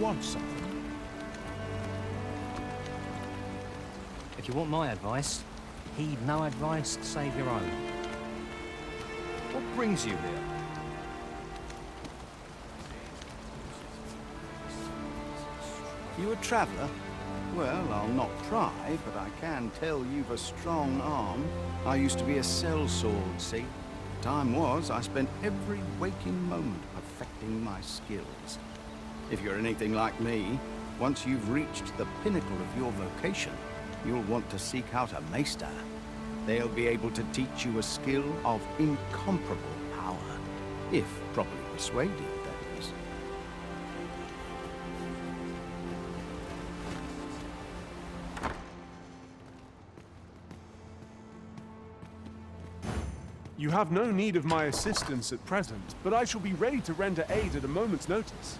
want something? If you want my advice, heed no advice, save your own. What brings you here? You a traveller? Well, I'll not pry, but I can tell you've a strong arm. I used to be a sellsword, see? Time was, I spent every waking moment perfecting my skills. If you're anything like me, once you've reached the pinnacle of your vocation, you'll want to seek out a maester. They'll be able to teach you a skill of incomparable power, if properly persuaded, that is. You have no need of my assistance at present, but I shall be ready to render aid at a moment's notice.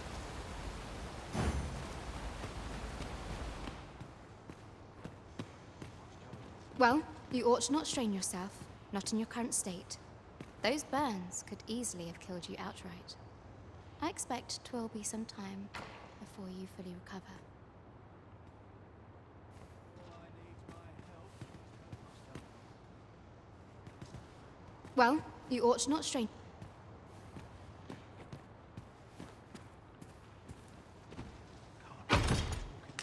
Well, you ought not strain yourself, not in your current state. Those burns could easily have killed you outright. I expect 'twill be some time before you fully recover. Well, you ought not strain...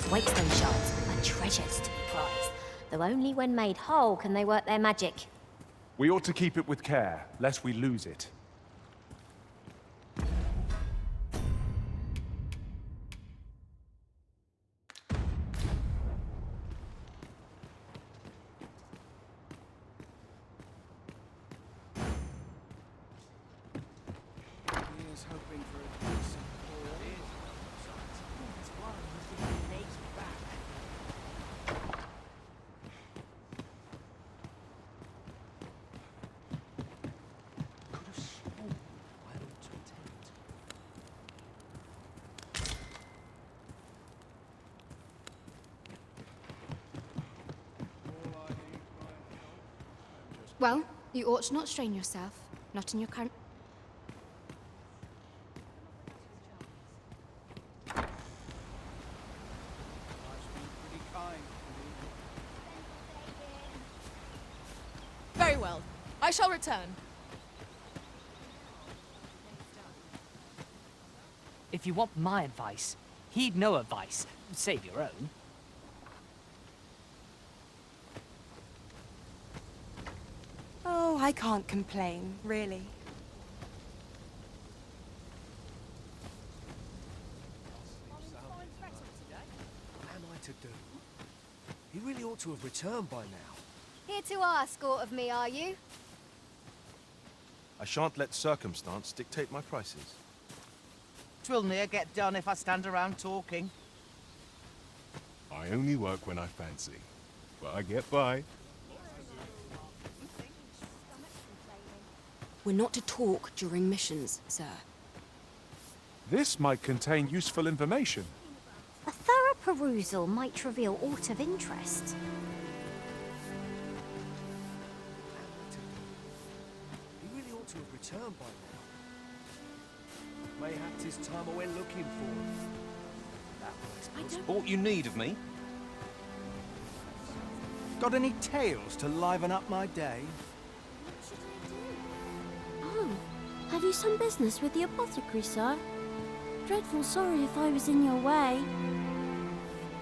Waitstone shards are treasures to be prized, though only when made whole can they work their magic. We ought to keep it with care, lest we lose it. Well, you ought not strain yourself, not in your current... Very well. I shall return. If you want my advice, heed no advice, save your own. Oh, I can't complain, really. What am I to do? He really ought to have returned by now. Here to ask aught of me, are you? I shan't let circumstance dictate my prices. 'Twill ne'er get done if I stand around talking. I only work when I fancy, but I get by. We're not to talk during missions, sir. This might contain useful information. A thorough perusal might reveal aught of interest. He really ought to have returned by now. Mayhap 'tis time I went looking for him. That was Aught you need of me? Got any tales to liven up my day? Oh, have you some business with the apothecary, sir? Dreadful sorry if I was in your way.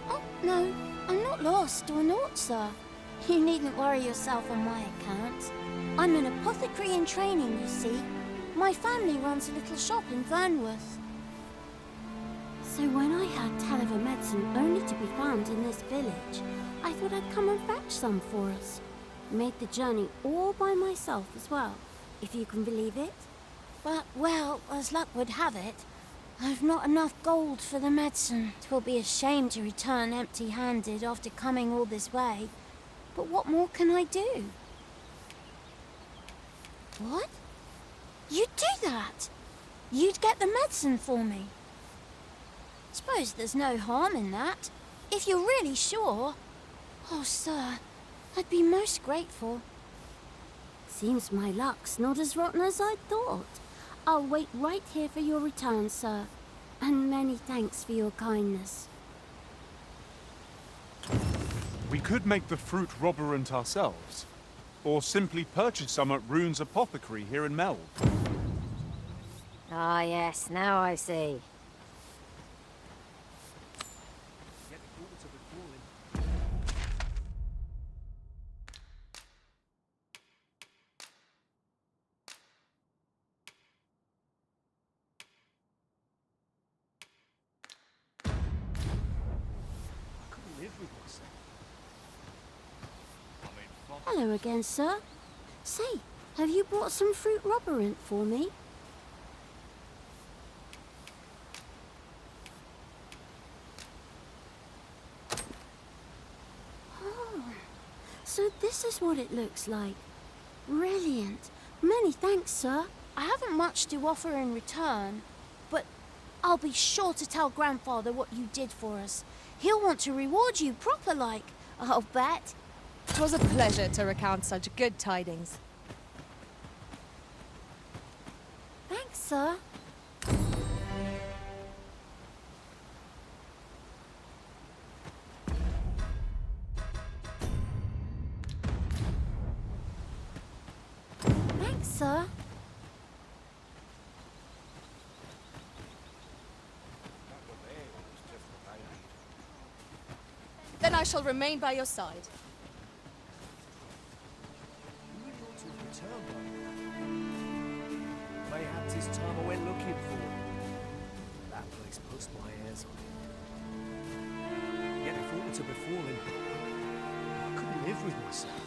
Oh, no, I'm not lost or naught, sir. You needn't worry yourself on my account. I'm an apothecary in training, you see. My family runs a little shop in Vernworth. So when I heard tell of a medicine only to be found in this village, I thought I'd come and fetch some for us. Made the journey all by myself as well, if you can believe it. But, well, as luck would have it, I've not enough gold for the medicine. 'Twill be a shame to return empty-handed after coming all this way. But what more can I do? What? You'd do that? You'd get the medicine for me? Suppose there's no harm in that, if you're really sure. Oh, sir, I'd be most grateful. Seems my luck's not as rotten as I thought. I'll wait right here for your return, sir. And many thanks for your kindness. We could make the fruit robberant ourselves, or simply purchase some at Rune's apothecary here in Melve. Ah, yes, now I see. Get the water before him. I couldn't live with myself. Hello again, sir. Say, have you brought some fruit robberant for me? Oh, so this is what it looks like. Brilliant. Many thanks, sir. I haven't much to offer in return, but I'll be sure to tell Grandfather what you did for us. He'll want to reward you proper like, I'll bet. 'Twas a pleasure to recount such good tidings. Thanks, sir. Thanks, sir. Then I shall remain by your side. You really ought to have returned by now. Mayhap 'tis time I went looking for him. That place puts my hairs on it. Yet if aught were to befall him, I couldn't live with myself.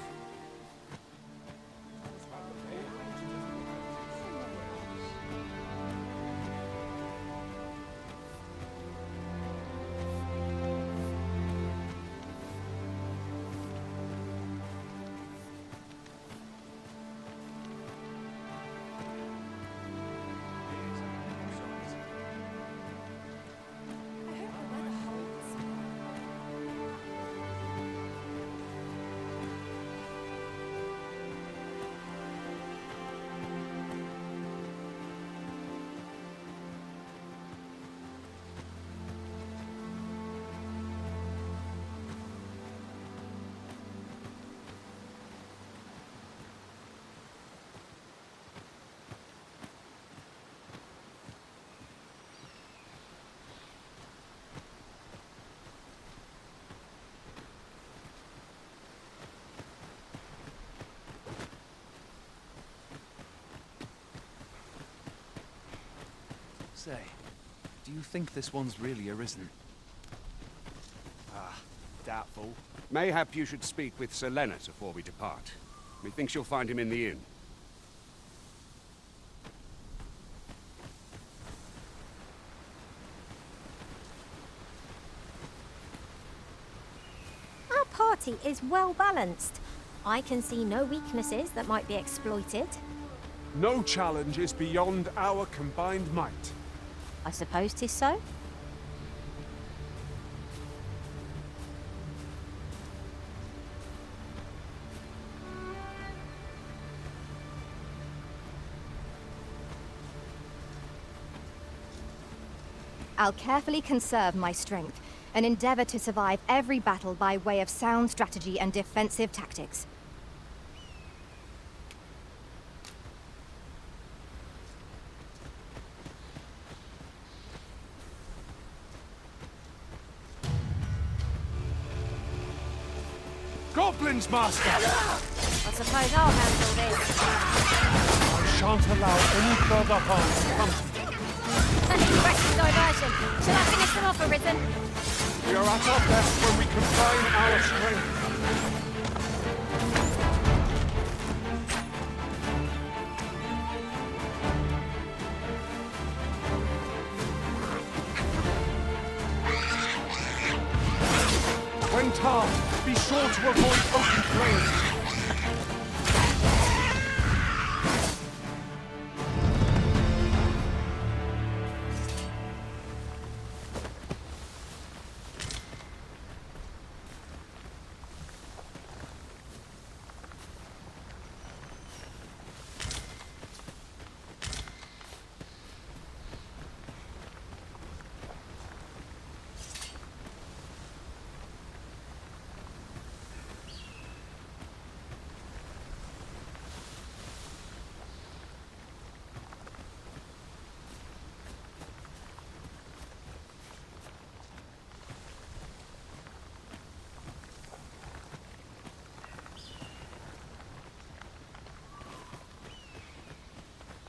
Say, do you think this one's really arisen? Ah, doubtful. Mayhap you should speak with Sir Leonard before we depart. Methinks you'll find him in the inn. Our party is well balanced. I can see no weaknesses that might be exploited. No challenge is beyond our combined might. I suppose 'tis so. I'll carefully conserve my strength and endeavor to survive every battle by way of sound strategy and defensive tactics. Goblins, Master! I suppose I'll handle this. I shan't allow any further harm to come to you. Impressive diversion. Shall I finish them off, Arisen? We are at our best when we combine our strength. When tasked, be sure to avoid open flames.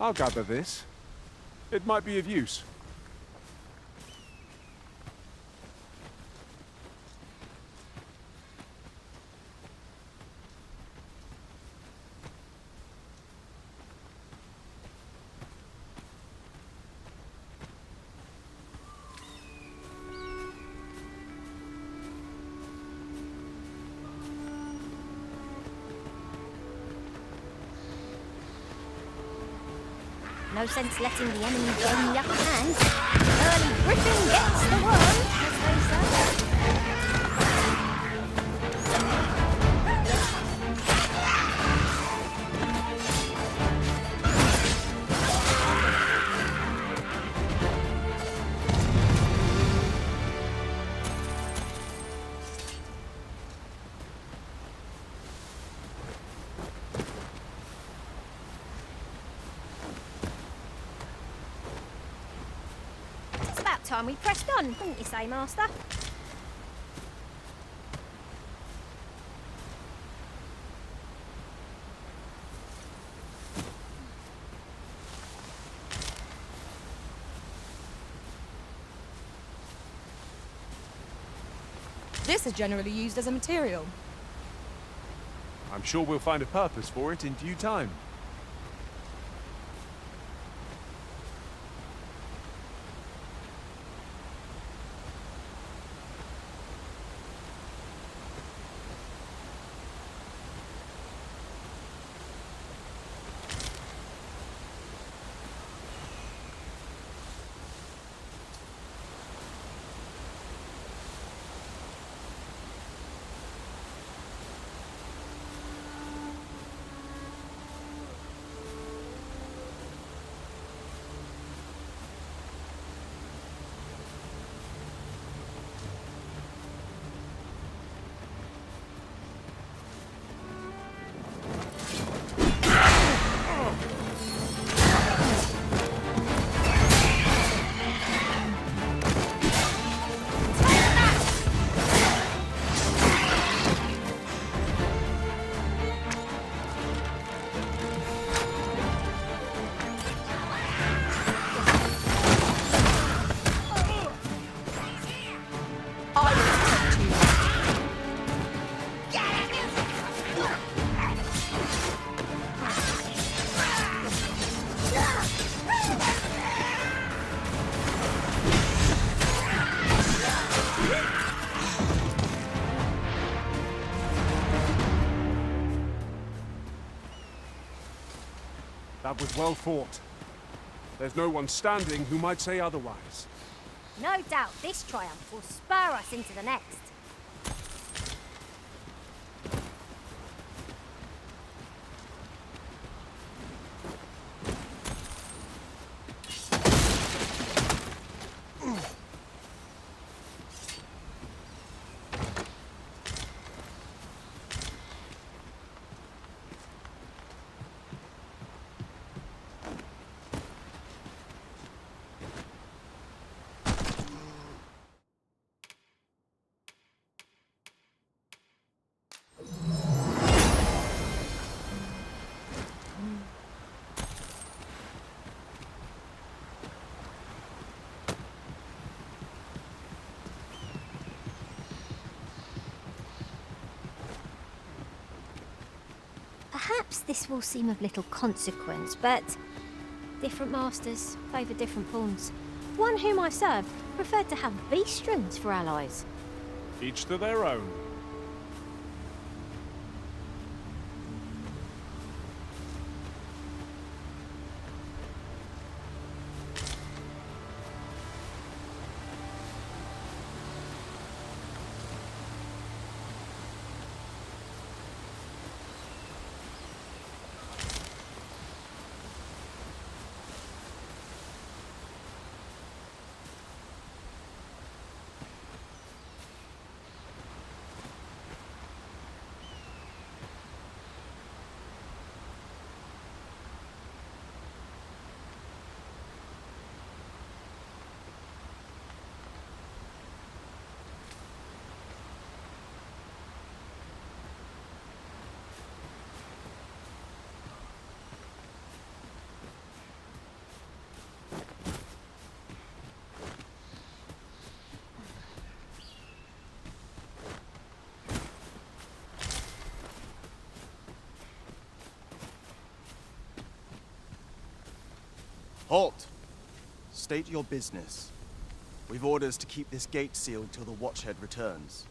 I'll gather this. It might be of use. No sense letting the enemy gain the upper hand. Early Griffin gets the worm, as they say. Time we pressed on, wouldn't you say, Master? This is generally used as a material. I'm sure we'll find a purpose for it in due time. That was well fought. There's no one standing who might say otherwise. No doubt this triumph will spur us into the next. Perhaps this will seem of little consequence, but different masters favour different pawns. One whom I served preferred to have beastrons for allies. Each to their own. Halt! State your business. We've orders to keep this gate sealed till the Watchhead returns.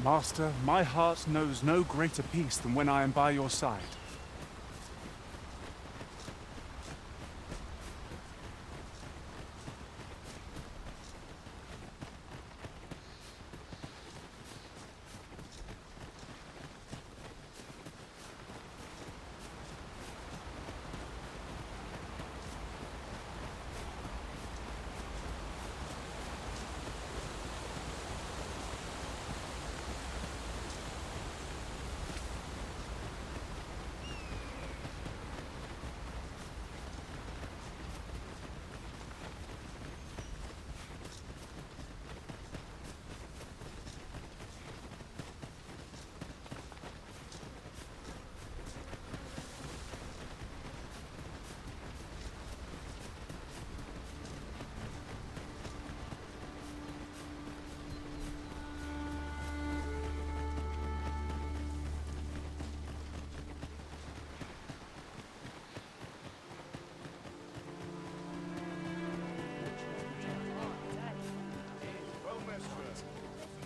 Master, my heart knows no greater peace than when I am by your side.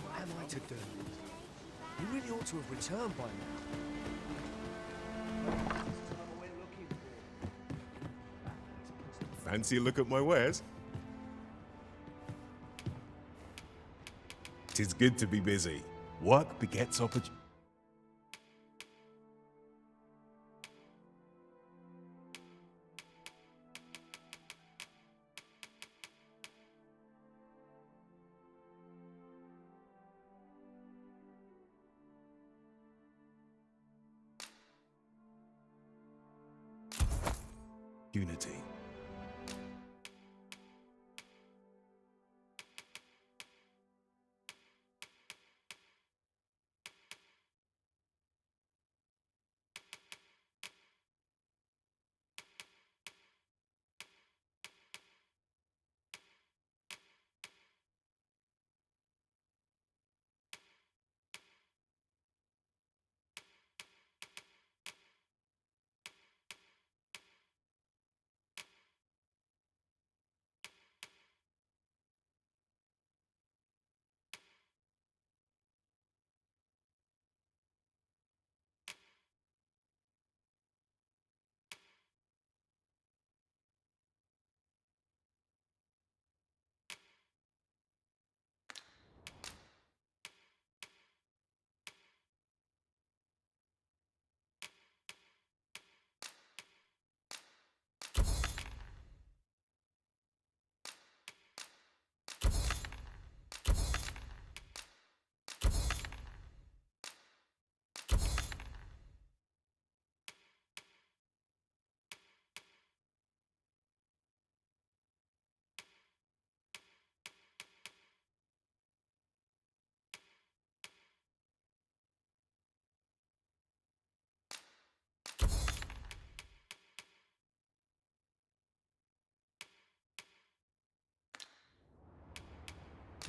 What am I to do? You really ought to have returned by now. Fancy a look at my wares? 'Tis good to be busy. Work begets opportunity. Unity.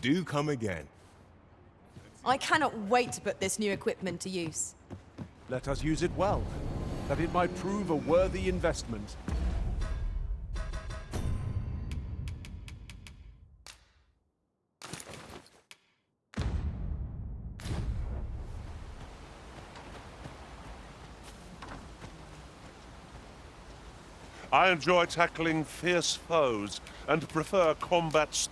Do come again. I cannot wait to put this new equipment to use. Let us use it well, that it might prove a worthy investment. I enjoy tackling fierce foes and prefer combat.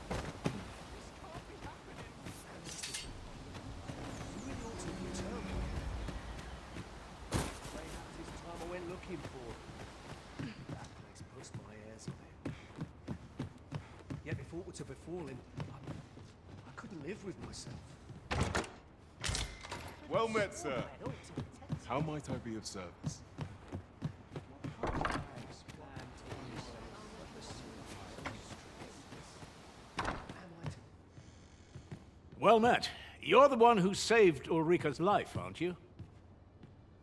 Yet if aught were to befall him, I couldn't live with myself. Well met, sir. How might I be of service? Well met. You're the one who saved Ulrika's life, aren't you?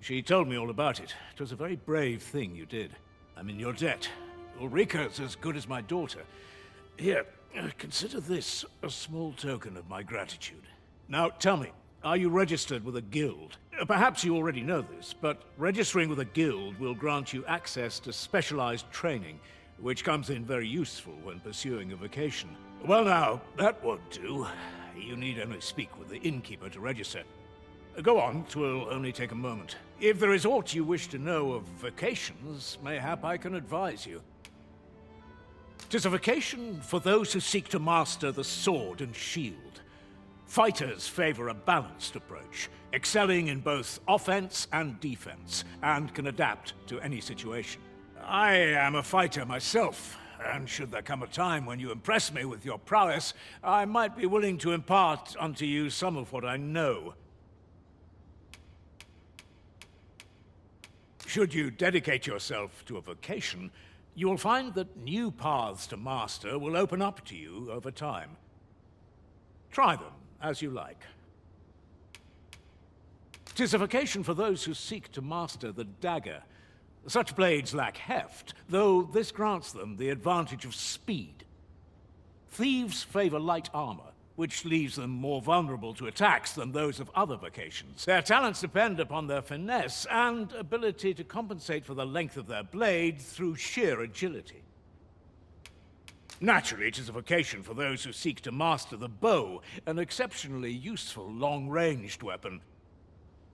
She told me all about it. It was a very brave thing you did. I'm in your debt. Ulrika's as good as my daughter. Here, consider this a small token of my gratitude. Now, tell me, are you registered with a guild? Perhaps you already know this, but registering with a guild will grant you access to specialized training, which comes in very useful when pursuing a vocation. Well now, that won't do. You need only speak with the innkeeper to register. Go on, 'twill only take a moment. If there is aught you wish to know of vocations, mayhap I can advise you. 'Tis a vocation for those who seek to master the sword and shield. Fighters favor a balanced approach, excelling in both offense and defense, and can adapt to any situation. I am a fighter myself, and should there come a time when you impress me with your prowess, I might be willing to impart unto you some of what I know. Should you dedicate yourself to a vocation, you will find that new paths to master will open up to you over time. Try them as you like. 'Tis a vocation for those who seek to master the dagger. Such blades lack heft, though this grants them the advantage of speed. Thieves favor light armor, which leaves them more vulnerable to attacks than those of other vocations. Their talents depend upon their finesse and ability to compensate for the length of their blade through sheer agility. Naturally, it is a vocation for those who seek to master the bow, an exceptionally useful long-ranged weapon.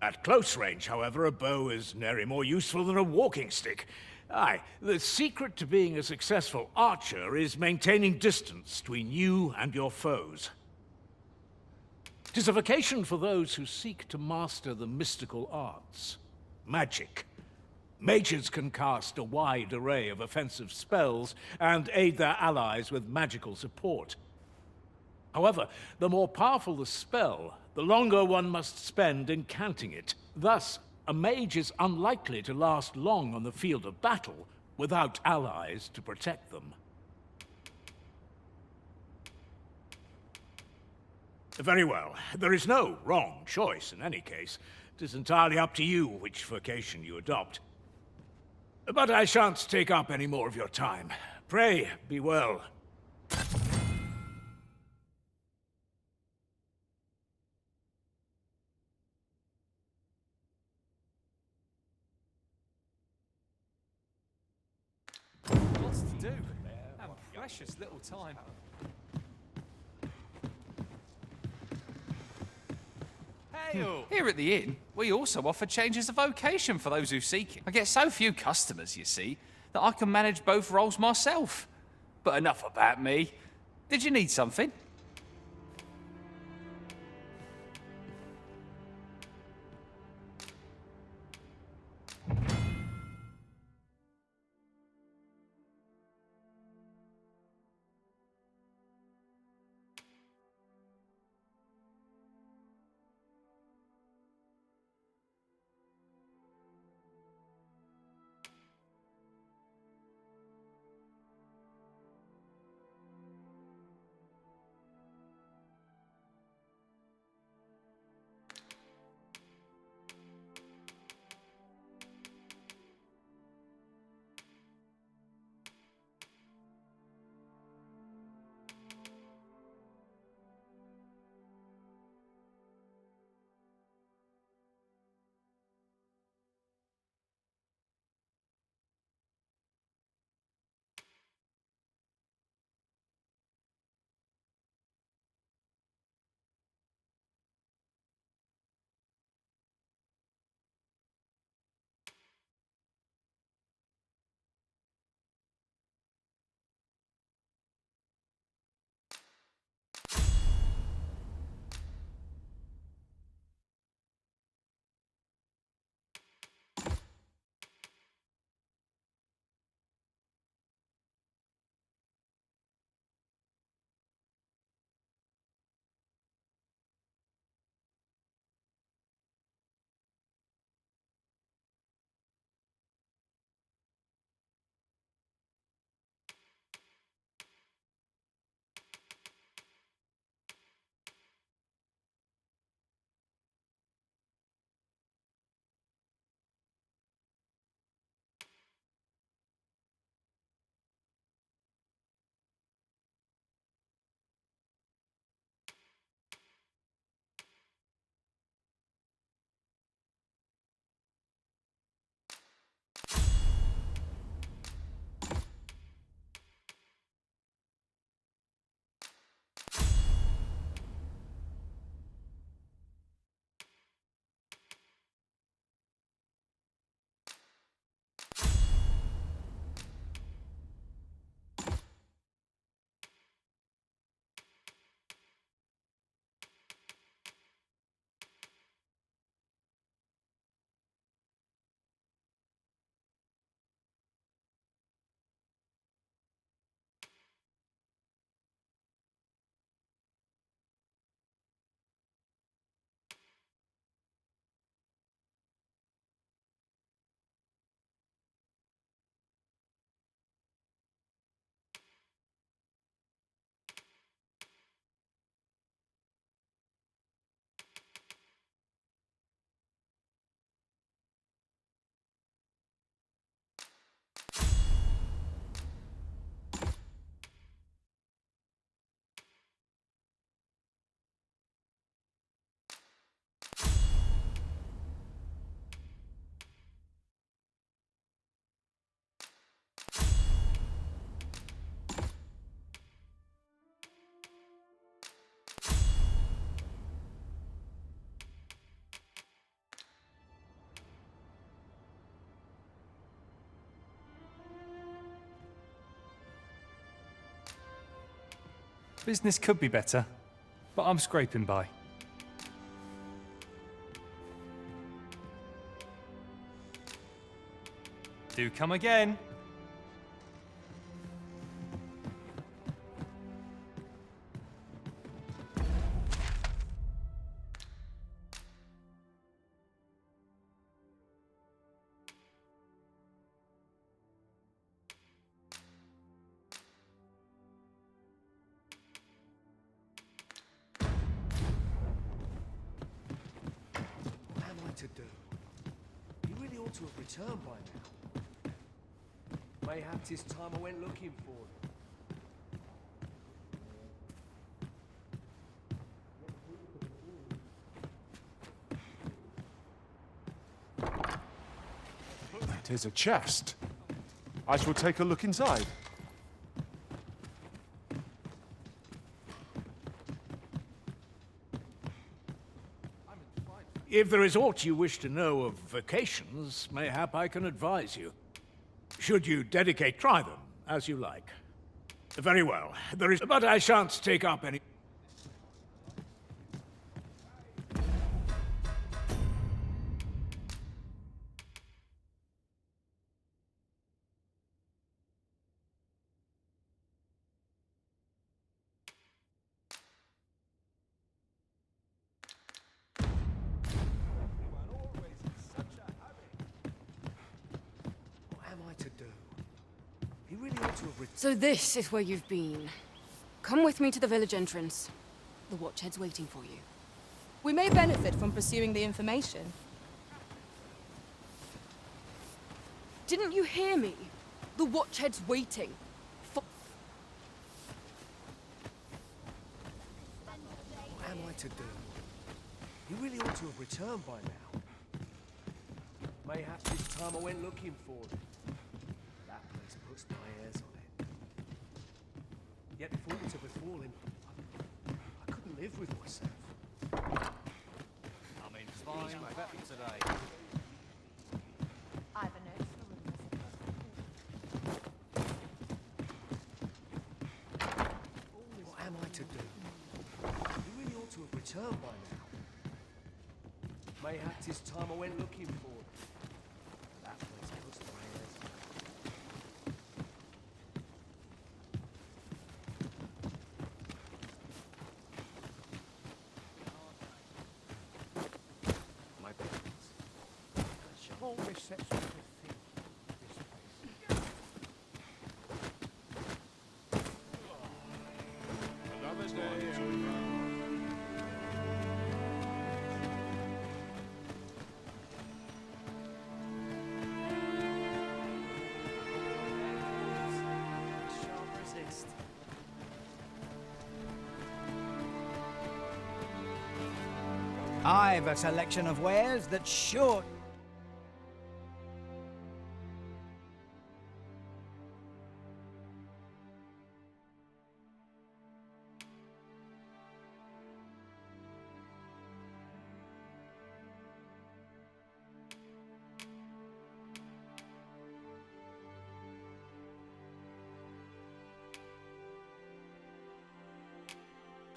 At close range, however, a bow is nary more useful than a walking stick. Aye, the secret to being a successful archer is maintaining distance between you and your foes. 'Tis a vocation for those who seek to master the mystical arts. Magic. Mages can cast a wide array of offensive spells and aid their allies with magical support. However, the more powerful the spell, the longer one must spend incanting it. Thus, a mage is unlikely to last long on the field of battle without allies to protect them. Very well. There is no wrong choice in any case. It is entirely up to you which vocation you adopt. But I shan't take up any more of your time. Pray, be well. Lots to do. And precious little time. Hey, Here at the inn, we also offer changes of vocation for those who seek it. I get so few customers, you see, that I can manage both roles myself. But enough about me. Did you need something? Business could be better, but I'm scraping by. Do come again. What am I to do? You really ought to have returned by now. Mayhap 'tis time I went looking for them. It is a chest. I shall take a look inside. If there is aught you wish to know of vacations, mayhap I can advise you. Should you dedicate, try them, as you like. Very well, there is... But I shan't take up any... What am I to do? You really ought to have returned. So this is where you've been. Come with me to the village entrance. The Watchhead's waiting for you. We may benefit from pursuing the information. Didn't you hear me? The Watchhead's waiting. What am I to do? You really ought to have returned by now. Mayhap 'tis time I went looking for them. That place puts my hairs on it. Yet if all to befall him, I couldn't live with myself. I'm in fine weapon today. I've a note for What am I to do? You really ought to have returned by now. Mayhap 'tis time I went looking for them. That place puts my hairs on it. My business. Always sets me to think this place. Another day. Shan't resist. I've a selection of wares that's sure.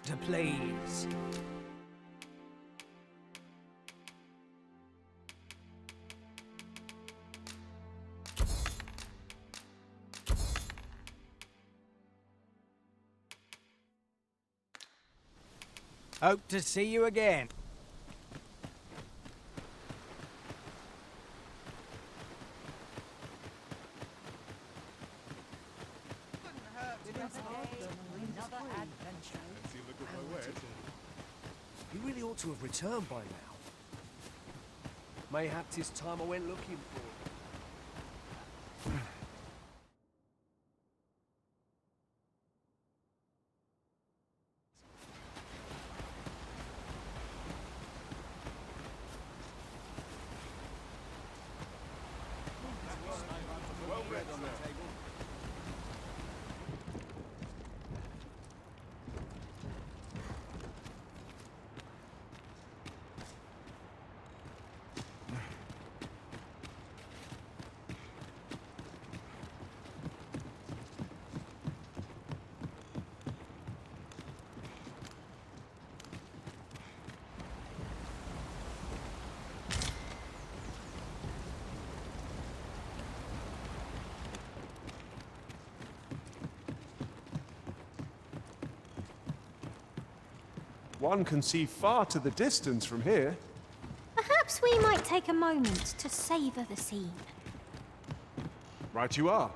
To please. Hope to see you again. You really ought to have returned by now. Mayhap 'tis time I went looking for them. Well read on the table. One can see far to the distance from here. Perhaps we might take a moment to savour the scene. Right you are.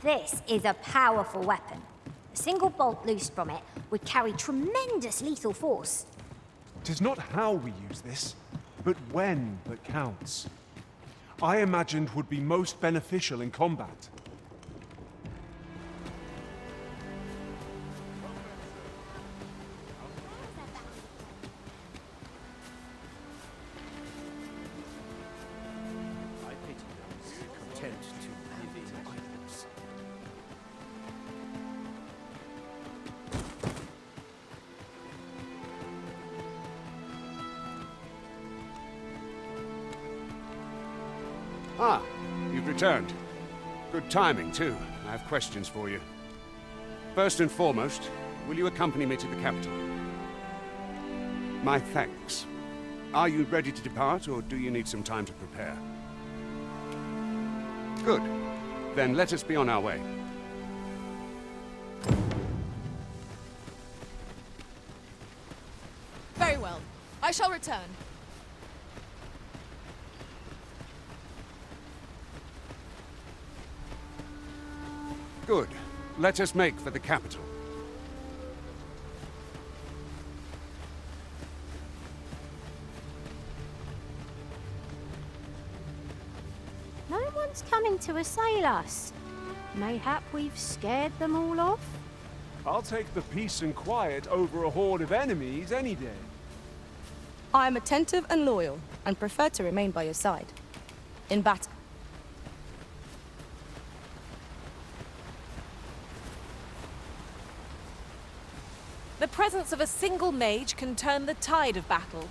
This is a powerful weapon. A single bolt loosed from it would carry tremendous lethal force. 'Tis not how we use this, but when that counts. I imagined would be most beneficial in combat. I pity those content to live in idleness. Ah, you've returned. Good timing, too. I have questions for you. First and foremost, will you accompany me to the capital? My thanks. Are you ready to depart, or do you need some time to prepare? Good. Then let us be on our way. Very well. I shall return. Good. Let us make for the capital. No one's coming to assail us. Mayhap we've scared them all off? I'll take the peace and quiet over a horde of enemies any day. I am attentive and loyal, and prefer to remain by your side. In battle. The presence of a single mage can turn the tide of battle.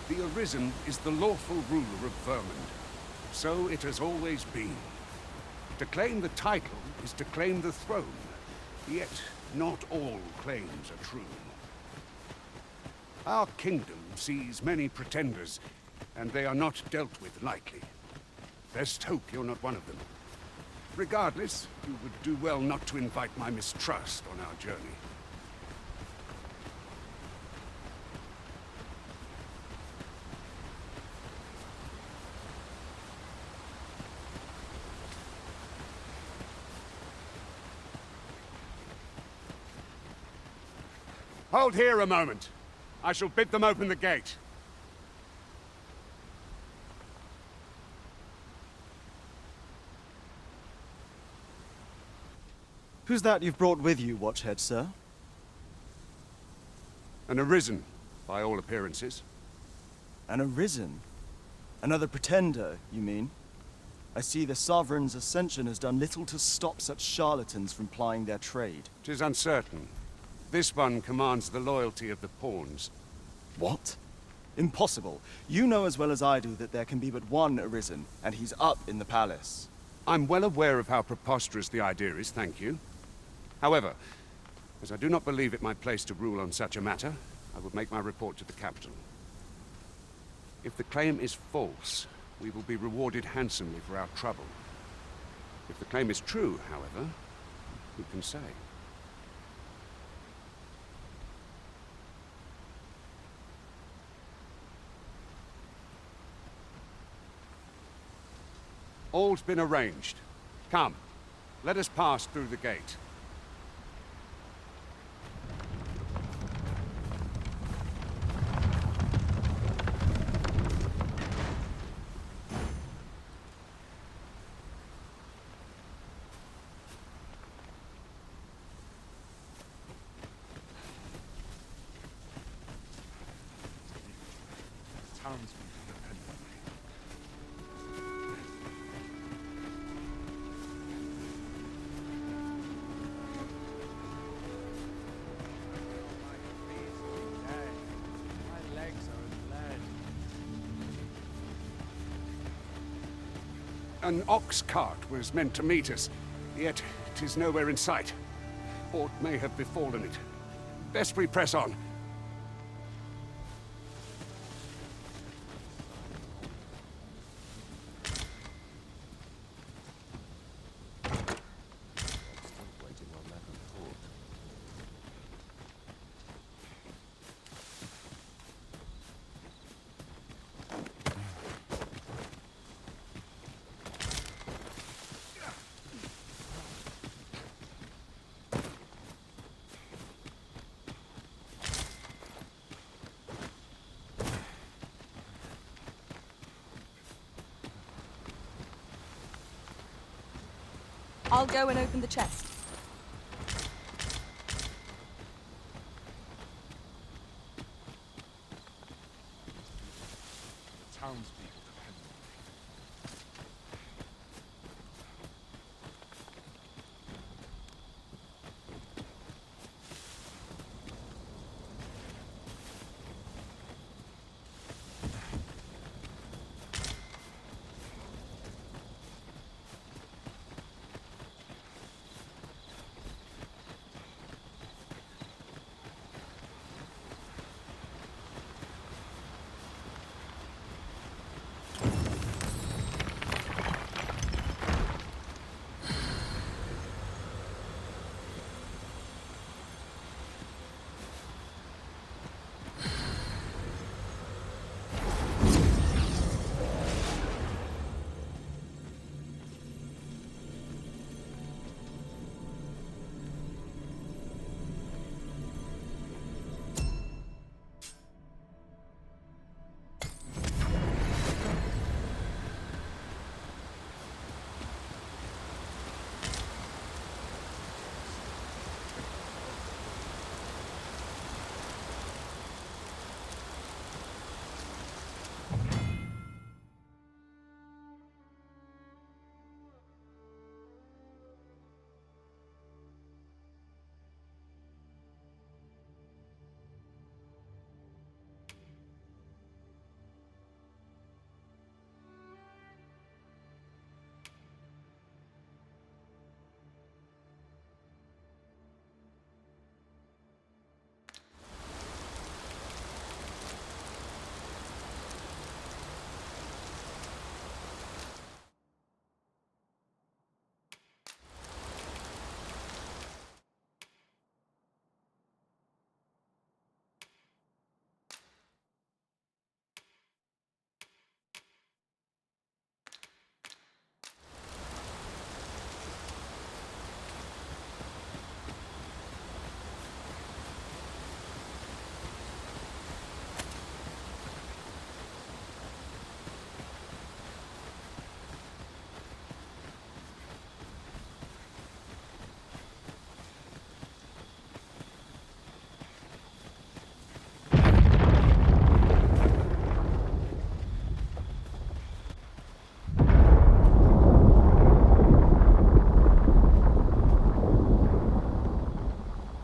The Arisen is the lawful ruler of Vermund. So it has always been. To claim the title is to claim the throne. Yet, not all claims are true. Our kingdom sees many pretenders, and they are not dealt with lightly. Best hope you're not one of them. Regardless, you would do well not to invite my mistrust on our journey. Hold here a moment. I shall bid them open the gate. Who's that you've brought with you, Watchhead, sir? An Arisen, by all appearances. An Arisen? Another pretender, you mean? I see the Sovereign's ascension has done little to stop such charlatans from plying their trade. 'Tis uncertain. This one commands the loyalty of the pawns. What? Impossible. You know as well as I do that there can be but one Arisen, and he's up in the palace. I'm well aware of how preposterous the idea is, thank you. However, as I do not believe it my place to rule on such a matter, I will make my report to the capital. If the claim is false, we will be rewarded handsomely for our trouble. If the claim is true, however, who can say? All's been arranged. Come, let us pass through the gate. townspeople depend on me. My legs are lead. An ox cart was meant to meet us, yet it is nowhere in sight. Aught may have befallen it. Best we press on. I'll go and open the chest. Townspeople depend on me.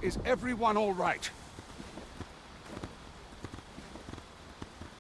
Is everyone all right?